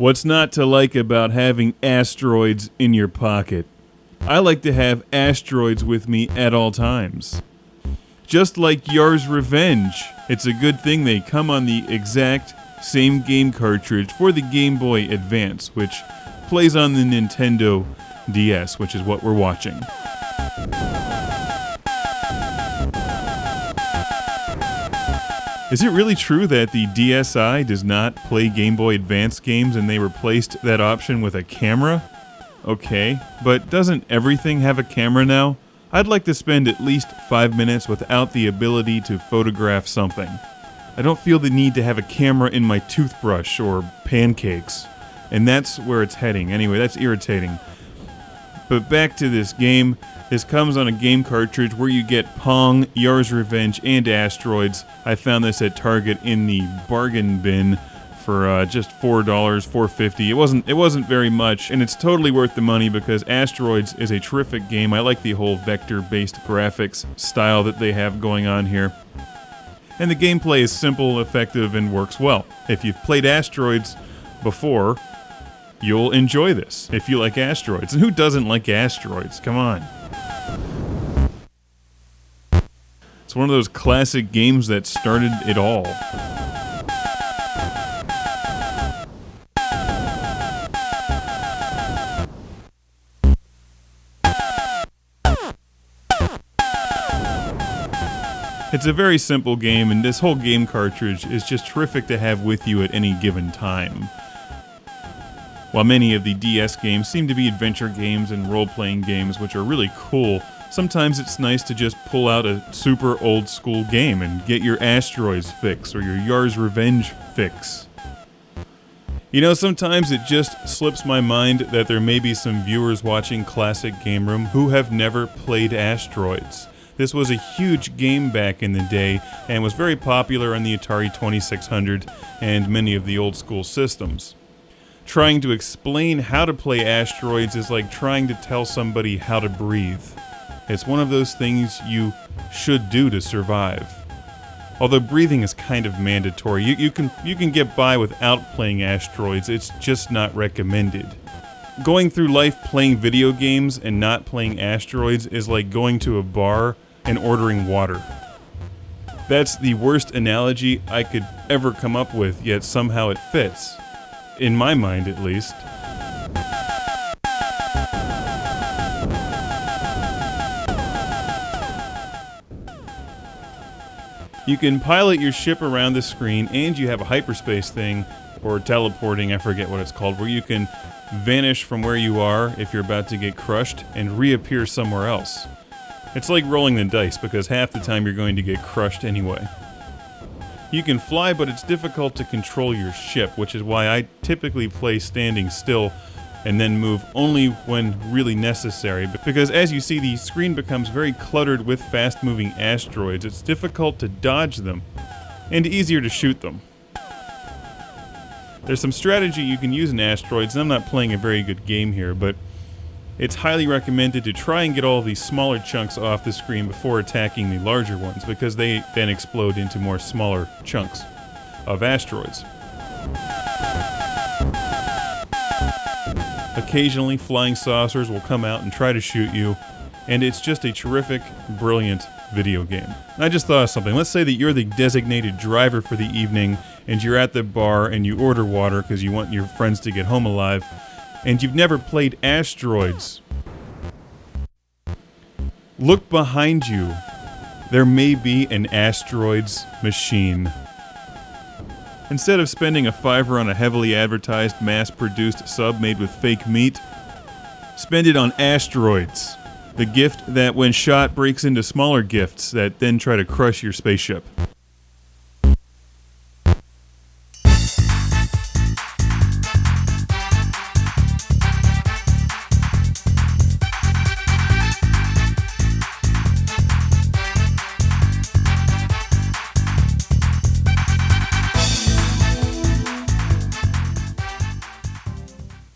What's not to like about having asteroids in your pocket? I like to have asteroids with me at all times. Just like Yars Revenge, it's a good thing they come on the exact same game cartridge for the Gameboy Advance, which plays on the Nintendo DS, which is what we're watching. Is it really true that the DSi does not play Game Boy Advance games and they replaced that option with a camera? Okay, but doesn't everything have a camera now? I'd like to spend at least 5 minutes without the ability to photograph something. I don't feel the need to have a camera in my toothbrush or pancakes, and that's where it's heading. Anyway, that's irritating. But back to this game. This comes on a game cartridge where you get Pong, Yars Revenge, and Asteroids. I found this at Target in the bargain bin for just $4, $4.50. It wasn't very much, and it's totally worth the money because Asteroids is a terrific game. I like the whole vector-based graphics style that they have going on here. And the gameplay is simple, effective, and works well. If you've played Asteroids before, you'll enjoy this if you like Asteroids. And who doesn't like Asteroids? Come on. It's one of those classic games that started it all. It's a very simple game, and this whole game cartridge is just terrific to have with you at any given time. While many of the DS games seem to be adventure games and role-playing games, which are really cool, sometimes it's nice to just pull out a super old-school game and get your Asteroids fix or your Yars Revenge fix. You know, sometimes it just slips my mind that there may be some viewers watching Classic Game Room who have never played Asteroids. This was a huge game back in the day and was very popular on the Atari 2600 and many of the old-school systems. Trying to explain how to play Asteroids is like trying to tell somebody how to breathe. It's one of those things you should do to survive. Although breathing is kind of mandatory, you can get by without playing Asteroids, it's just not recommended. Going through life playing video games and not playing Asteroids is like going to a bar and ordering water. That's the worst analogy I could ever come up with, yet somehow it fits. In my mind, at least. You can pilot your ship around the screen, and you have a hyperspace thing, or teleporting, I forget what it's called, where you can vanish from where you are if you're about to get crushed and reappear somewhere else. It's like rolling the dice, because half the time you're going to get crushed anyway. You can fly, but it's difficult to control your ship, which is why I typically play standing still and then move only when really necessary. Because as you see, the screen becomes very cluttered with fast-moving asteroids. It's difficult to dodge them, and easier to shoot them. There's some strategy you can use in Asteroids, and I'm not playing a very good game here, but it's highly recommended to try and get all these smaller chunks off the screen before attacking the larger ones, because they then explode into more smaller chunks of asteroids. Occasionally, flying saucers will come out and try to shoot you, and it's just a terrific, brilliant video game. And I just thought of something. Let's say that you're the designated driver for the evening, and you're at the bar and you order water because you want your friends to get home alive, and you've never played Asteroids. Look behind you. There may be an Asteroids machine. Instead of spending a $5 on a heavily advertised, mass-produced sub made with fake meat, spend it on Asteroids. The gift that when shot breaks into smaller gifts that then try to crush your spaceship.